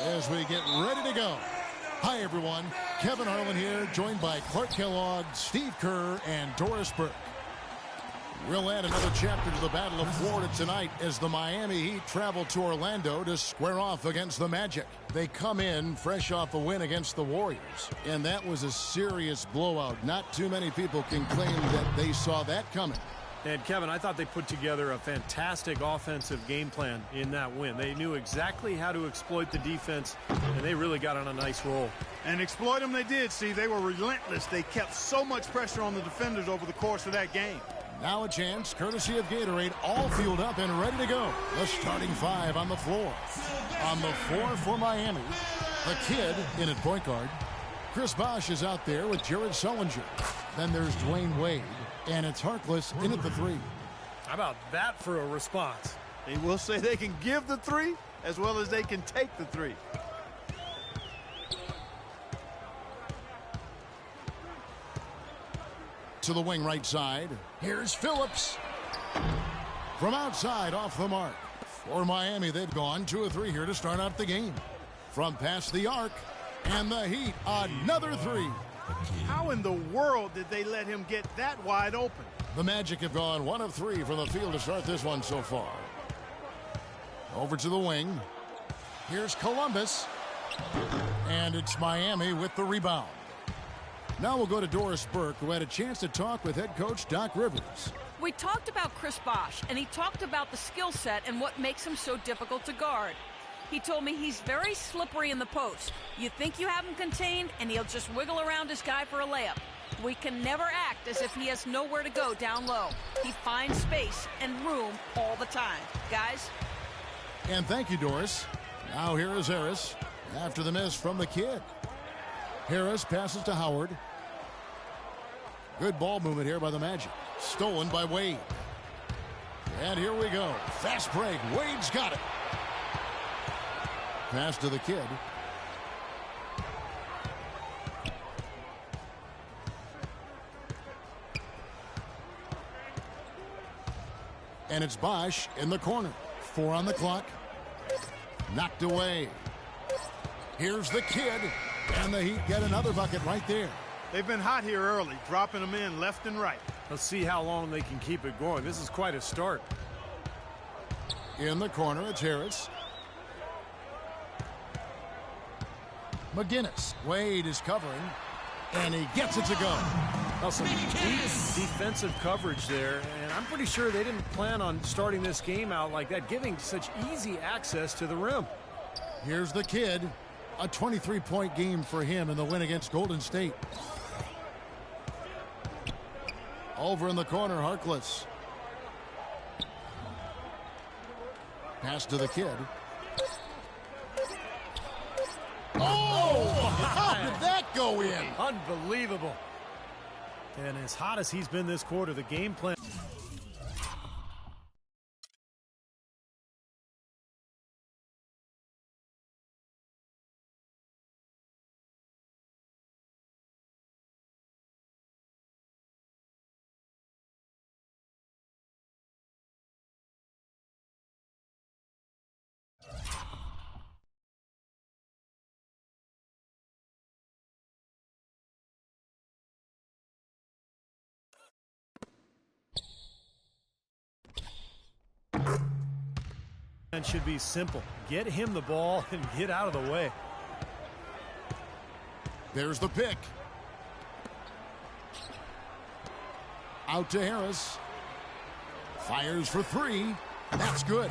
as we get ready to go. Hi, everyone. Kevin Harlan here, joined by Clark Kellogg, Steve Kerr, and Doris Burke. We'll add another chapter to the Battle of Florida tonight as the Miami Heat travel to Orlando to square off against the Magic. They come in fresh off a win against the Warriors, and that was a serious blowout. Not too many people can claim that they saw that coming. And Kevin, I thought they put together a fantastic offensive game plan in that win. They knew exactly how to exploit the defense, and they really got on a nice roll. And exploit them they did, see. They were relentless. They kept so much pressure on the defenders over the course of that game. Now a chance, courtesy of Gatorade, all fueled up and ready to go. The starting five on the floor. On the floor for Miami, the kid in at point guard. Chris Bosh is out there with Jared Sullinger. Then there's Dwayne Wade. And it's Harkless in at the three. How about that for a response? They will say they can give the three as well as they can take the three. To the wing right side. Here's Phillips. From outside off the mark. For Miami, they've gone 2 of 3 here to start out the game. From past the arc. And the Heat, another three. How in the world did they let him get that wide open? The Magic have gone 1 of 3 from the field to start this one so far. Over to the wing. Here's Columbus. And it's Miami with the rebound. Now we'll go to Doris Burke, who had a chance to talk with head coach Doc Rivers. We talked about Chris Bosh, and he talked about the skill set and what makes him so difficult to guard. He told me he's very slippery in the post. You think you have him contained, and he'll just wiggle around his guy for a layup. We can never act as if he has nowhere to go down low. He finds space and room all the time. Guys? And thank you, Doris. Now here is Harris after the miss from the kid. Harris passes to Howard. Good ball movement here by the Magic. Stolen by Wade. And here we go. Fast break. Wade's got it. Pass to the kid. And it's Bosh in the corner. 4 on the clock. Knocked away. Here's the kid. And the Heat get another bucket right there. They've been hot here early, dropping them in left and right. Let's see how long they can keep it going. This is quite a start. In the corner, it's Harris. McGinnis. Wade is covering, and he gets it to go. Well, some deep defensive coverage there, and I'm pretty sure they didn't plan on starting this game out like that, giving such easy access to the rim. Here's the kid. A 23-point game for him in the win against Golden State. Over in the corner, Harkless. Pass to the kid. Oh, how did that go in? Unbelievable. And as hot as he's been this quarter, the game plan. And should be simple. Get him the ball and get out of the way. There's the pick. Out to Harris. Fires for 3. That's good.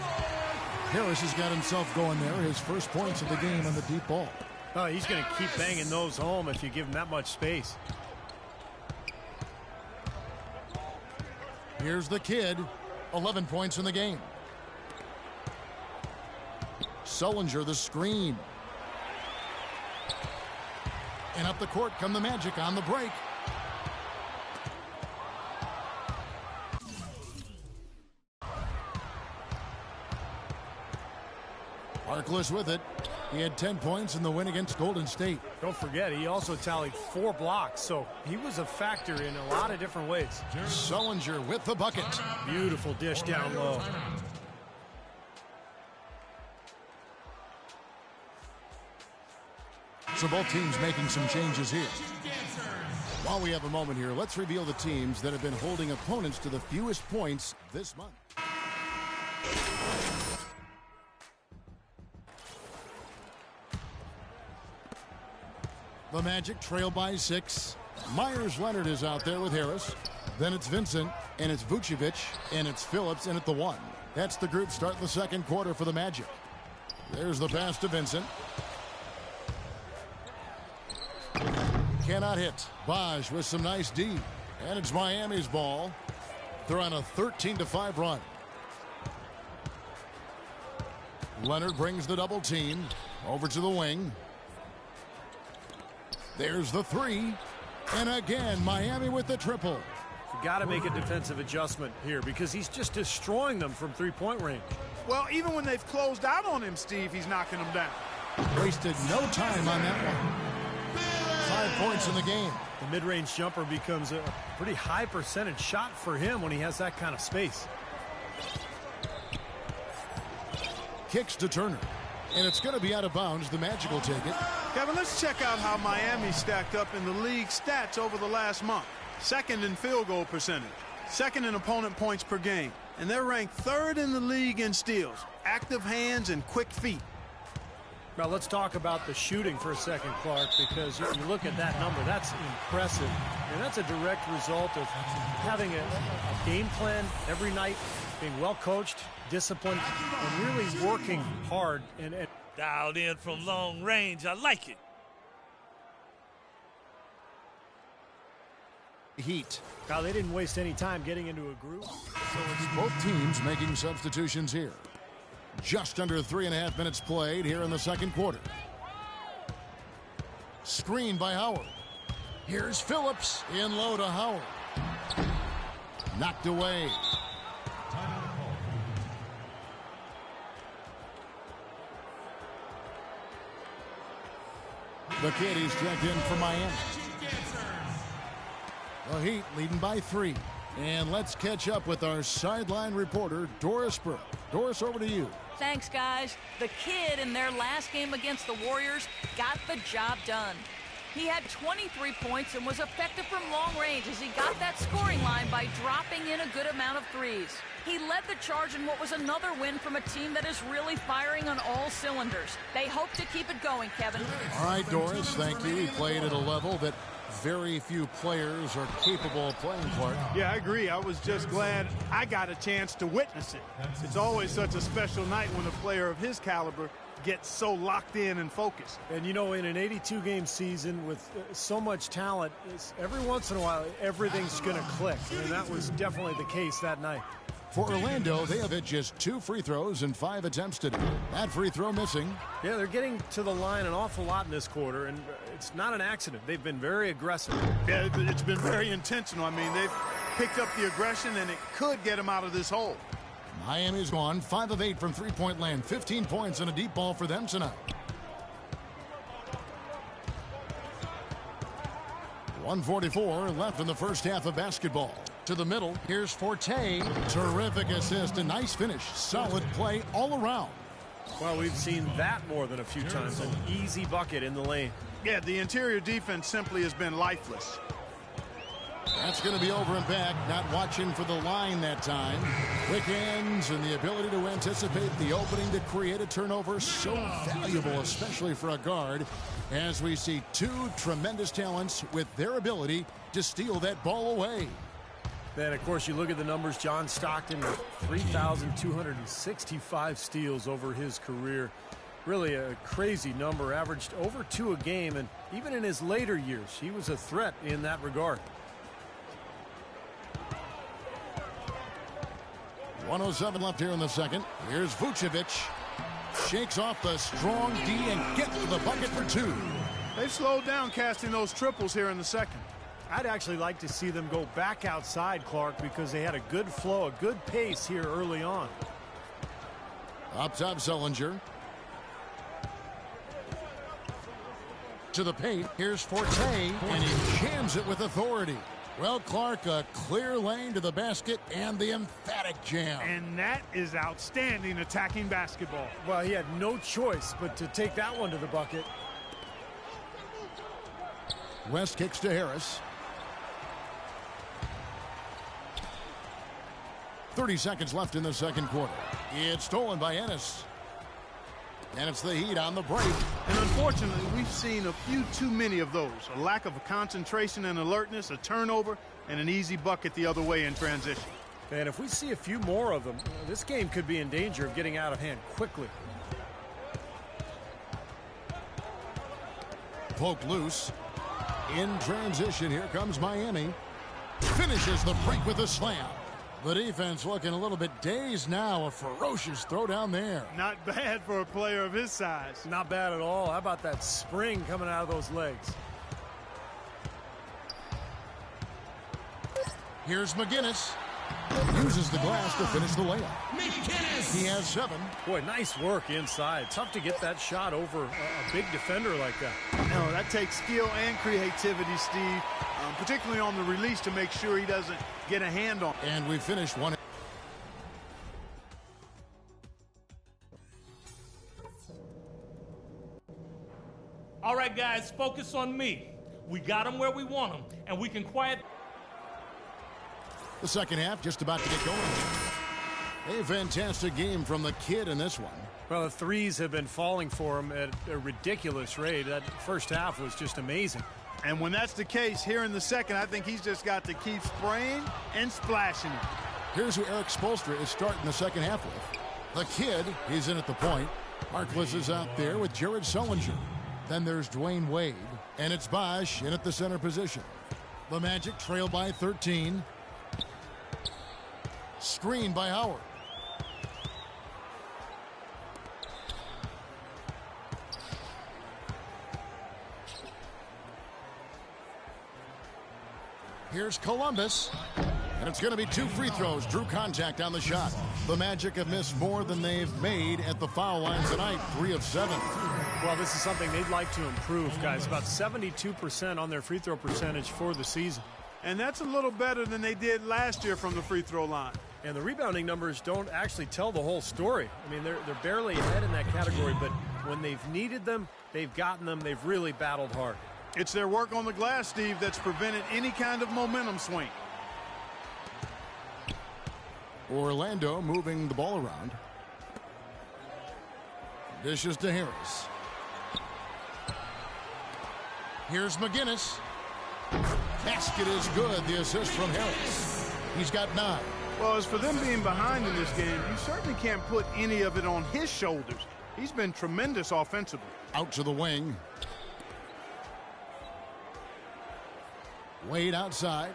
Harris has got himself going there. His first points of the game on the deep ball. Oh, he's going to keep banging those home if you give him that much space. Here's the kid. 11 points in the game. Sullinger, the screen. And up the court come the Magic on the break. Harkless with it. He had 10 points in the win against Golden State. Don't forget, he also tallied 4 blocks, so he was a factor in a lot of different ways. Sullinger with the bucket. Beautiful dish down low. So both teams making some changes here. While we have a moment here, let's reveal the teams that have been holding opponents to the fewest points this month. The Magic trail by 6. Myers-Leonard is out there with Harris. Then it's Vincent, and it's Vucevic, and it's Phillips in at the 1. That's the group starting the second quarter for the Magic. There's the pass to Vincent. Cannot hit. Bosch with some nice D. And it's Miami's ball. They're on a 13-5 run. Leonard brings the double team over to the wing. There's the 3. And again, Miami with the triple. You got to make a defensive adjustment here because he's just destroying them from three-point range. Well, even when they've closed out on him, Steve, he's knocking them down. Wasted no time on that one. 5 points in the game. The mid-range jumper becomes a pretty high percentage shot for him when he has that kind of space. Kicks to Turner. And it's going to be out of bounds. The Magic will take it. Kevin, let's check out how Miami stacked up in the league stats over the last month. Second in field goal percentage. Second in opponent points per game. And they're ranked 3rd in the league in steals. Active hands and quick feet. Now let's talk about the shooting for a second, Clark, because you look at that number, that's impressive. And that's a direct result of having a game plan every night, being well coached, disciplined, and really working hard. And dialed in from long range. I like it. Heat. Now they didn't waste any time getting into a groove. So it's both teams making substitutions here. Just under 3.5 minutes played here in the second quarter. Screen by Howard. Here's Phillips in low to Howard. Knocked away. The kid is checked in for Miami. The Heat leading by 3. And let's catch up with our sideline reporter, Doris Burke. Doris, over to you. Thanks, guys. The kid in their last game against the Warriors got the job done. He had 23 points and was effective from long range as he got that scoring line by dropping in a good amount of threes. He led the charge in what was another win from a team that is really firing on all cylinders. They hope to keep it going, Kevin. All right, Doris, thank you. He played at a level that very few players are capable of playing, Clark. Yeah, I agree. I was just glad I got a chance to witness it. It's always such a special night when a player of his caliber gets so locked in and focused. And, you know, in an 82-game season with so much talent, every once in a while, everything's going to click. And that was definitely the case that night. For Orlando, they have hit just 2 free throws and 5 attempts today. That free throw missing. Yeah, they're getting to the line an awful lot in this quarter, and it's not an accident. They've been very aggressive. Yeah, it's been very intentional. I mean, they've picked up the aggression, and it could get them out of this hole. Miami's gone 5 of 8 from three-point land. 15 points and a deep ball for them tonight. 1:44 left in the first half of basketball. To the middle, here's Forte. Terrific assist, a nice finish. Solid play all around. Well, we've seen that more than a few times. An easy bucket in the lane. Yeah, the interior defense simply has been lifeless. That's going to be over and back. Not watching for the line that time. Quick hands and the ability to anticipate the opening to create a turnover. So valuable, especially for a guard, as we see 2 tremendous talents with their ability to steal that ball away. Then, of course, you look at the numbers. John Stockton with 3,265 steals over his career. Really a crazy number, averaged over 2 a game, and even in his later years, he was a threat in that regard. 1:07 left here in the second. Here's Vucevic. Shakes off the strong D and gets to the bucket for 2. They've slowed down casting those triples here in the second. I'd actually like to see them go back outside, Clark, because they had a good flow, a good pace here early on. Up top, Sullinger. To the paint. Here's Forte, and he jams it with authority. Well, Clark, a clear lane to the basket and the emphatic jam. And that is outstanding attacking basketball. Well, he had no choice but to take that one to the bucket. West kicks to Harris. 30 seconds left in the second quarter. It's stolen by Ennis. And it's the Heat on the break. And unfortunately, we've seen a few too many of those. A lack of concentration and alertness, a turnover, and an easy bucket the other way in transition. And if we see a few more of them, this game could be in danger of getting out of hand quickly. Poke loose. In transition, here comes Miami. Finishes the break with a slam. The defense looking a little bit dazed now. A ferocious throw down there. Not bad for a player of his size. Not bad at all. How about that spring coming out of those legs? Here's McGinnis. Uses the glass to finish the layup. He has 7. Boy, nice work inside. Tough to get that shot over a big defender like that. No, that takes skill and creativity, Steve, particularly on the release to make sure he doesn't get a hand on. And we finished one. All right, guys, focus on me. We got them where we want them, and we can quiet. The second half just about to get going. A fantastic game from the kid in this one. Well, the threes have been falling for him at a ridiculous rate. That first half was just amazing. And when that's the case, here in the second, I think he's just got to keep spraying and splashing it. Here's who Eric Spoelstra is starting the second half with. The kid, he's in at the point. Marquis is out there with Jared Sullinger. Then there's Dwayne Wade. And it's Bosch in at the center position. The Magic trail by 13. Screen by Howard. Here's Columbus. And it's going to be 2 free throws. Drew contact on the shot. The Magic have missed more than they've made at the foul line tonight. 3 of 7. Well, this is something they'd like to improve, guys. About 72% on their free throw percentage for the season. And that's a little better than they did last year from the free throw line. And the rebounding numbers don't actually tell the whole story. I mean, they're barely ahead in that category, but when they've needed them, they've gotten them. They've really battled hard. It's their work on the glass, Steve, that's prevented any kind of momentum swing. Orlando moving the ball around. Dishes to Harris. Here's McGinnis. Basket is good. The assist from Harris. He's got 9. Well, as for them being behind in this game, you certainly can't put any of it on his shoulders. He's been tremendous offensively. Out to the wing. Wade outside.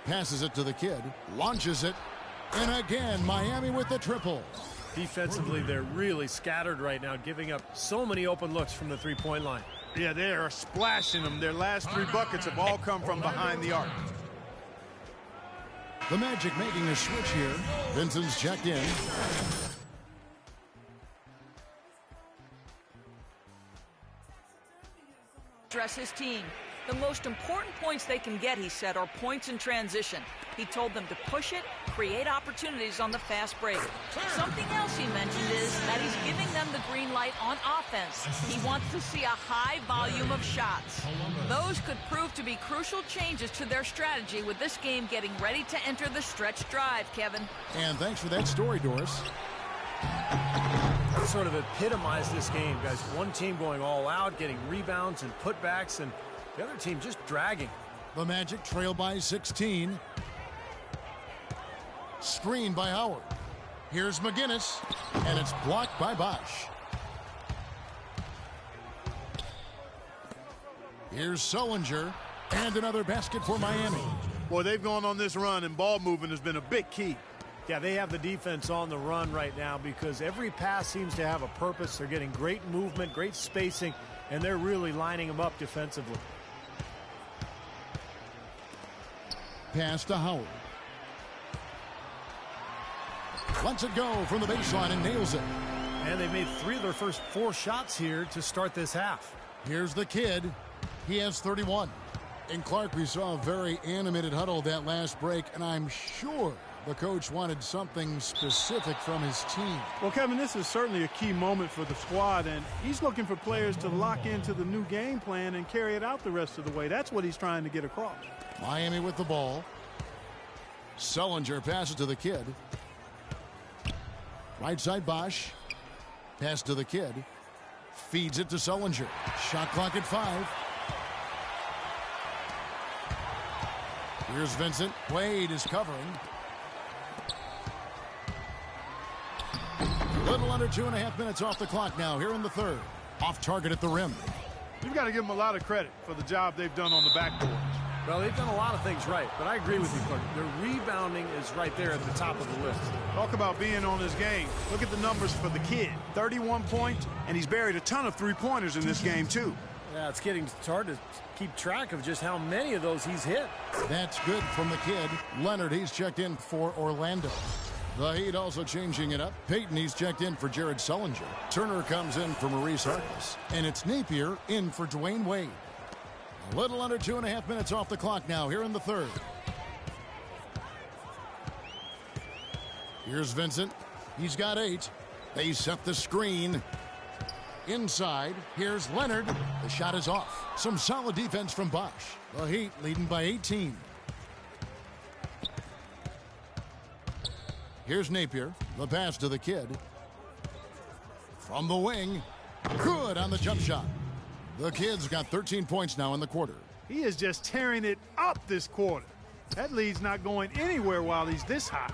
Passes it to the kid. Launches it. And again, Miami with the triple. Defensively, they're really scattered right now, giving up so many open looks from the three-point line. Yeah, they are splashing them. Their last 3 buckets have all come from behind the arc. The Magic making a switch here. Vincent's checked in. Dress his team. The most important points they can get, he said, are points in transition. He told them to push it, create opportunities on the fast break. Something else he mentioned is that he's giving them the green light on offense. He wants to see a high volume of shots. Those could prove to be crucial changes to their strategy with this game getting ready to enter the stretch drive, Kevin. And thanks for that story, Doris. Sort of epitomized this game, guys. One team going all out, getting rebounds and putbacks, and the other team just dragging. The Magic trail by 16. Screen by Howard. Here's McGinnis, and it's blocked by Bosch. Here's Sullinger, and another basket for Miami. Boy, they've gone on this run, and ball movement has been a big key. Yeah, they have the defense on the run right now because every pass seems to have a purpose. They're getting great movement, great spacing, and they're really lining them up defensively. Pass to Howard. Lets it go from the baseline and nails it. And they've made 3 of their first 4 shots here to start this half. Here's the kid. He has 31. In Clark, we saw a very animated huddle that last break, and I'm sure The coach wanted something specific from his team. Well, Kevin, this is certainly a key moment for the squad, and he's looking for players to lock into the new game plan and carry it out the rest of the way. That's what he's trying to get across. Miami with the ball. Sullinger passes to the kid. Right side Bosch. Pass to the kid. Feeds it to Sullinger. Shot clock at 5. Here's Vincent. Wade is covering. Little under 2.5 minutes off the clock now here in the third. Off target at the rim. You've got to give them a lot of credit for the job they've done on the backboards. Well, they've done a lot of things right, but I agree with you, Clark. Their rebounding is right there at the top of the list. Talk about being on his game. Look at the numbers for the kid. 31 points, and he's buried a ton of three-pointers in this game, too. Yeah, it's hard to keep track of just how many of those he's hit. That's good from the kid. Leonard, he's checked in for Orlando. The Heat also changing it up. Payton, he's checked in for Jared Sullinger. Turner comes in for Maurice Harkless. And it's Napier in for Dwayne Wade. A little under 2.5 minutes off the clock now here in the third. Here's Vincent. He's got 8. They set the screen. Inside, here's Leonard. The shot is off. Some solid defense from Bosch. The Heat leading by 18. Here's Napier. The pass to the kid. From the wing. Good on the jump shot. The kid's got 13 points now in the quarter. He is just tearing it up this quarter. That lead's not going anywhere while he's this high.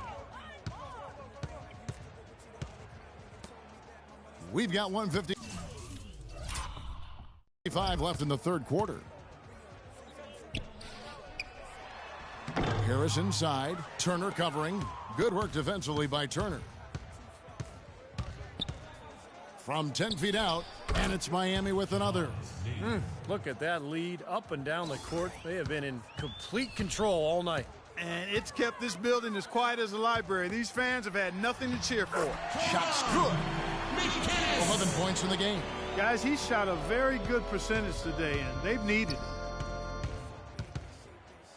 We've got 1:55 left in the third quarter. Harris inside. Turner covering. Good work defensively by Turner. From 10 feet out, and it's Miami with another. Look at that lead up and down the court. They have been in complete control all night. And it's kept this building as quiet as a library. These fans have had nothing to cheer for. Shots good. 11 points in the game. Guys, he shot a very good percentage today, and they've needed it.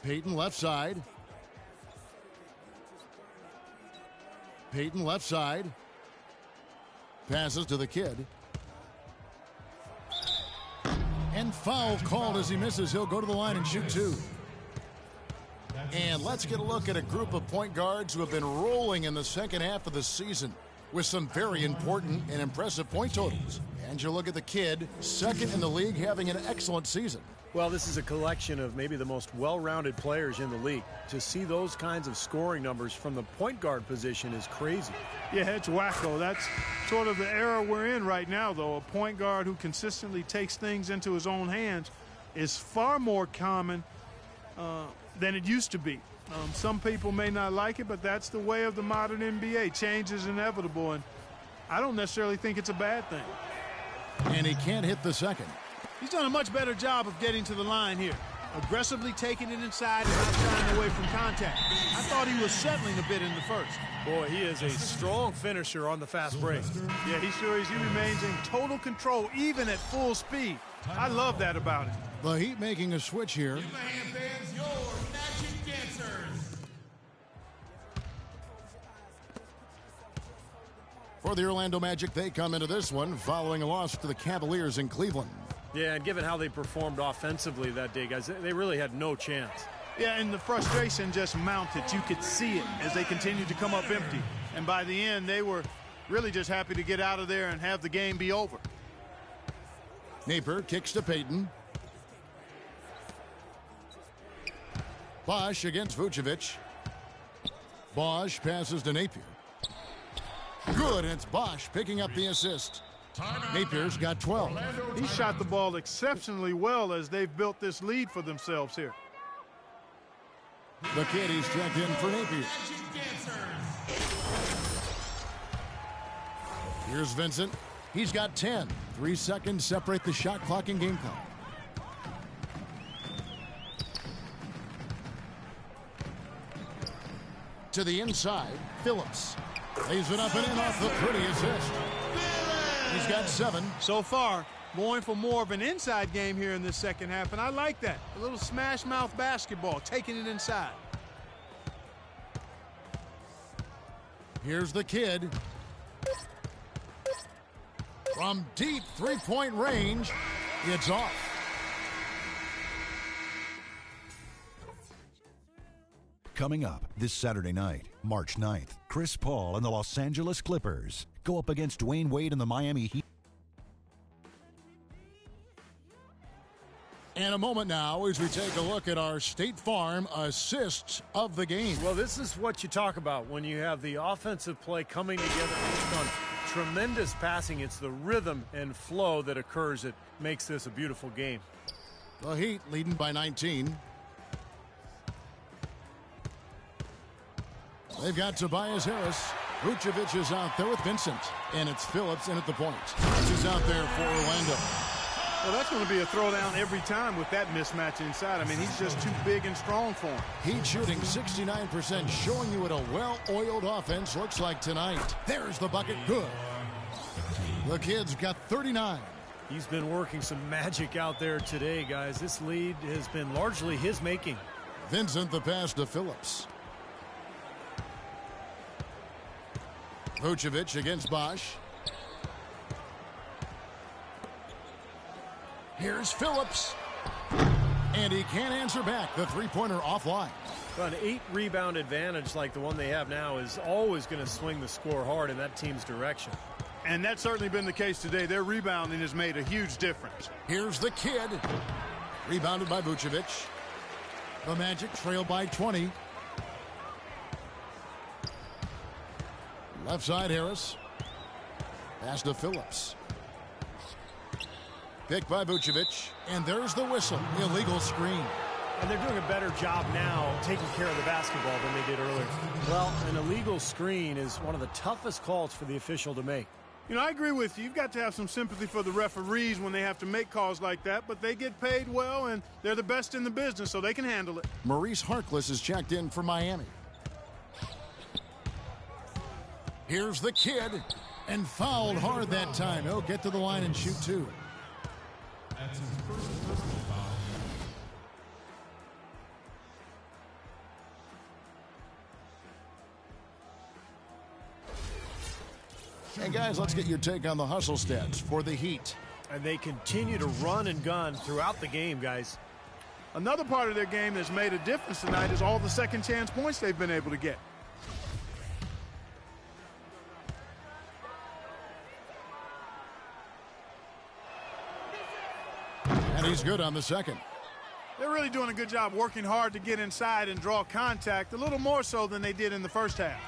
Payton left side. Payton left side. Passes to the kid. And foul called as he misses. He'll go to the line and shoot 2. And let's get a look at a group of point guards who have been rolling in the second half of the season with some very important and impressive point totals. And you look at the kid, second in the league, having an excellent season. Well, this is a collection of maybe the most well-rounded players in the league. To see those kinds of scoring numbers from the point guard position is crazy. Yeah, it's wacko. That's sort of the era we're in right now, though. A point guard who consistently takes things into his own hands is far more common than it used to be. Some people may not like it, but that's the way of the modern NBA. Change is inevitable, and I don't necessarily think it's a bad thing. And he can't hit the second. He's done a much better job of getting to the line here. Aggressively taking it inside and not shying away from contact. I thought he was settling a bit in the first. Boy, he is a strong finisher on the fast break. Yeah, he sure is. He remains in total control, even at full speed. I love that about him. The Heat making a switch here. For the Orlando Magic, they come into this one following a loss to the Cavaliers in Cleveland. Yeah, and given how they performed offensively that day, guys, they really had no chance. Yeah, and the frustration just mounted. You could see it as they continued to come up empty. And by the end, they were really just happy to get out of there and have the game be over. Napier kicks to Payton. Bosch against Vucevic. Bosch passes to Napier. Good, and it's Bosch picking up the assist. Napier's got 12. He shot the ball exceptionally well as they've built this lead for themselves here. The kid, he's checked in for Napier. Here's Vincent. He's got 10. 3 seconds separate the shot clock and game clock. To the inside, Phillips. Lays it up and in off the pretty assist. He's got 7. So far, going for more of an inside game here in this second half, and I like that. A little smash mouth basketball, taking it inside. Here's the kid. From deep three-point range, it's off. Coming up this Saturday night, March 9th, Chris Paul and the Los Angeles Clippers go up against Dwayne Wade and the Miami Heat. And a moment now as we take a look at our State Farm assists of the game. Well, this is what you talk about when you have the offensive play coming together based on tremendous passing. It's the rhythm and flow that occurs that makes this a beautiful game. The Heat leading by 19. They've got Tobias Harris. Vucevic is out there with Vincent. And it's Phillips in at the point. He's out there for Orlando. Well, that's going to be a throwdown every time with that mismatch inside. I mean, he's just too big and strong for him. Heat shooting 69%, showing you what a well-oiled offense looks like tonight. There's the bucket. Good. The kid's got 39. He's been working some magic out there today, guys. This lead has been largely his making. Vincent the pass to Phillips. Vucevic against Bosch. Here's Phillips. And he can't answer back. The three-pointer offline. An 8-rebound advantage like the one they have now is always going to swing the score hard in that team's direction. And that's certainly been the case today. Their rebounding has made a huge difference. Here's the kid. Rebounded by Vucevic. The Magic trail by 20. Left side, Harris. Pass to Phillips. Picked by Vucevic. And there's the whistle. Illegal screen. And they're doing a better job now taking care of the basketball than they did earlier. Well, an illegal screen is one of the toughest calls for the official to make. You know, I agree with you. You've got to have some sympathy for the referees when they have to make calls like that, but they get paid well, and they're the best in the business, so they can handle it. Maurice Harkless is checked in for Miami. Here's the kid, and fouled hard that time. He'll get to the line and shoot two. That's his first personal foul. And guys, let's get your take on the hustle stats for the Heat. And they continue to run and gun throughout the game, guys. Another part of their game that's made a difference tonight is all the second chance points they've been able to get. And he's good on the second. They're really doing a good job working hard to get inside and draw contact, a little more so than they did in the first half.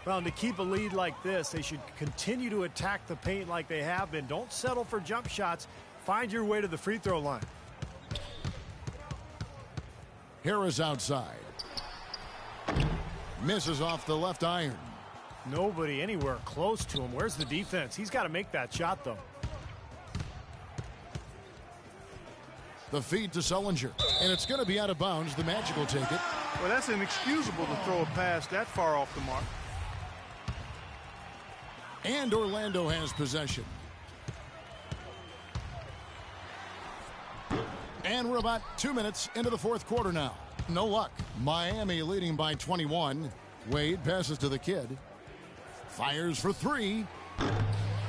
Well, to keep a lead like this, they should continue to attack the paint like they have been. Don't settle for jump shots. Find your way to the free throw line. Harris outside. Misses off the left iron. Nobody anywhere close to him. Where's the defense? He's got to make that shot, though. The feed to Sullinger. And it's going to be out of bounds. The Magic will take it. Well, that's inexcusable to throw a pass that far off the mark. And Orlando has possession. And we're about 2 minutes into the fourth quarter now. No luck. Miami leading by 21. Wade passes to the kid. Fires for three.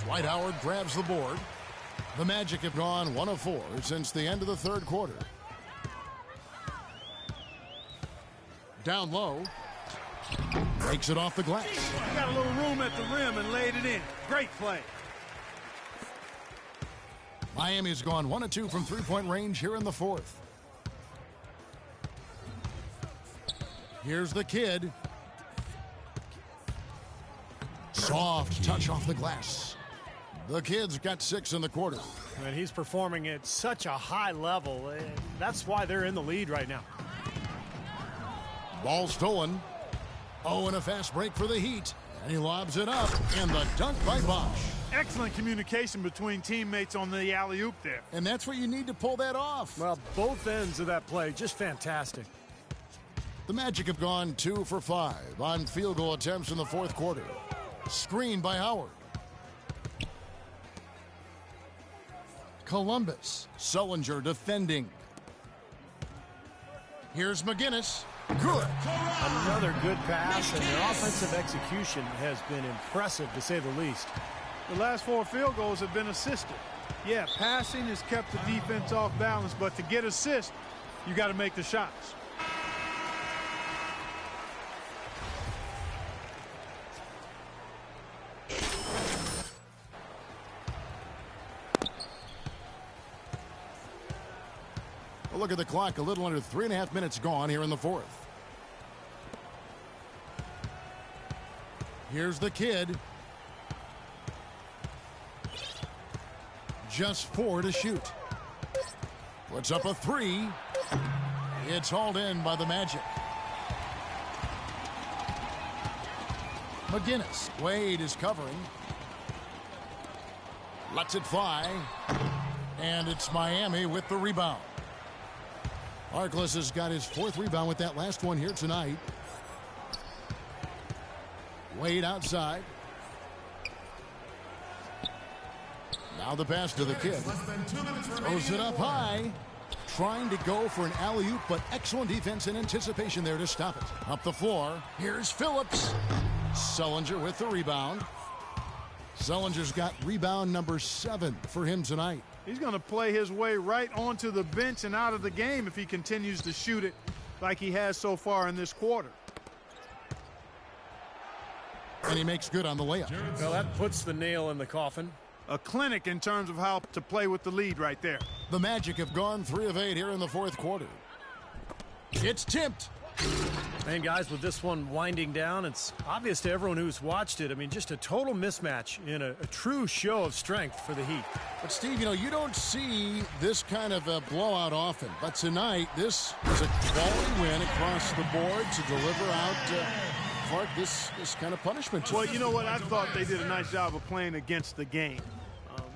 Dwight Howard grabs the board. The Magic have gone 1 of 4 since the end of the third quarter. Down low. Breaks it off the glass. Got a little room at the rim and laid it in. Great play. Miami's gone 1 of 2 from three-point range here in the fourth. Here's the kid. Soft touch off the glass. The kid's got 6 in the quarter. And he's performing at such a high level. That's why they're in the lead right now. Ball stolen. Oh, and a fast break for the Heat. And he lobs it up. And the dunk by Bosch. Excellent communication between teammates on the alley-oop there. And that's what you need to pull that off. Well, both ends of that play, just fantastic. The Magic have gone 2 for 5 on field goal attempts in the fourth quarter. Screen by Howard. Columbus. Sullinger defending. Here's McGinnis. Good. Another good pass, and their offensive execution has been impressive, to say the least. The last 4 field goals have been assisted. Yeah, passing has kept the defense off balance, but to get assists, you got to make the shots. Well, look at the clock. A little under 3.5 minutes gone here in the fourth. Here's the kid. Just 4 to shoot. Puts up a 3. It's hauled in by the Magic. McGinnis. Wade is covering. Lets it fly. And it's Miami with the rebound. Harkless has got his 4th rebound with that last one here tonight. Wade outside. Now the pass to the kid. Throws it up high. Trying to go for an alley-oop, but excellent defense and anticipation there to stop it. Up the floor. Here's Phillips. Sullinger with the rebound. Sullinger's got rebound number 7 for him tonight. He's going to play his way right onto the bench and out of the game if he continues to shoot it like he has so far in this quarter. And he makes good on the layup. Well, that puts the nail in the coffin. A clinic in terms of how to play with the lead right there. The Magic have gone 3 of 8 here in the fourth quarter. It's tipped. And guys, with this one winding down, it's obvious to everyone who's watched it. I mean, just a total mismatch in a true show of strength for the Heat. But Steve, you know, you don't see this kind of a blowout often. But tonight, this is a quality win across the board to deliver out Clark this kind of punishment. Well, you know what? I thought they did a nice job of playing against the game.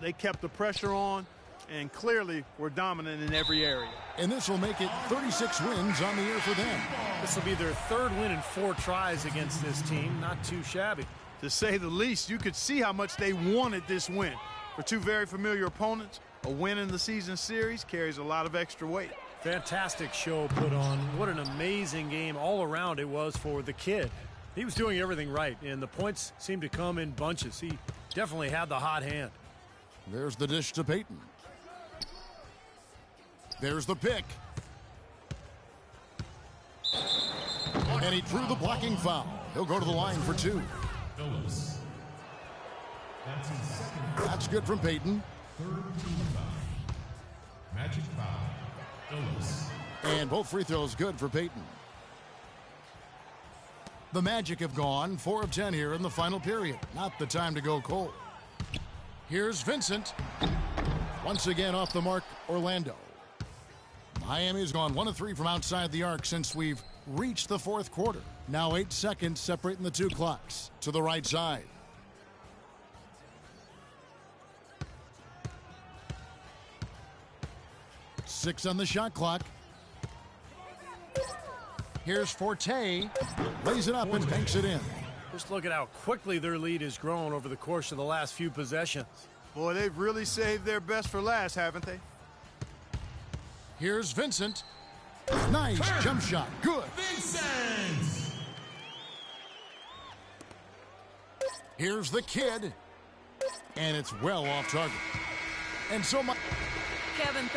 They kept the pressure on and clearly were dominant in every area. And this will make it 36 wins on the year for them. This will be their 3rd win in 4 tries against this team. Not too shabby. To say the least, you could see how much they wanted this win. For 2 very familiar opponents, a win in the season series carries a lot of extra weight. Fantastic show put on. What an amazing game all around it was for the kid. He was doing everything right, and the points seemed to come in bunches. He definitely had the hot hand. There's the dish to Payton. There's the pick. And he drew the blocking foul. He'll go to the line for 2. Phillips. That's his 2nd. That's good from Payton. 3rd team foul. Magic foul. Phillips. And both free throws good for Payton. The Magic have gone 4 of 10 here in the final period. Not the time to go cold. Here's Vincent. Once again off the mark, Orlando. Miami's gone 1 of 3 from outside the arc since we've reached the fourth quarter. Now 8 seconds separating the 2 clocks. To the right side. Six on the shot clock. Here's Forte. Lays it up and banks it in. Just look at how quickly their lead has grown over the course of the last few possessions. Boy, they've really saved their best for last, haven't they? Here's Vincent. Nice jump shot. Good. Vincent! Here's the kid. And it's well off target. And so Kevin,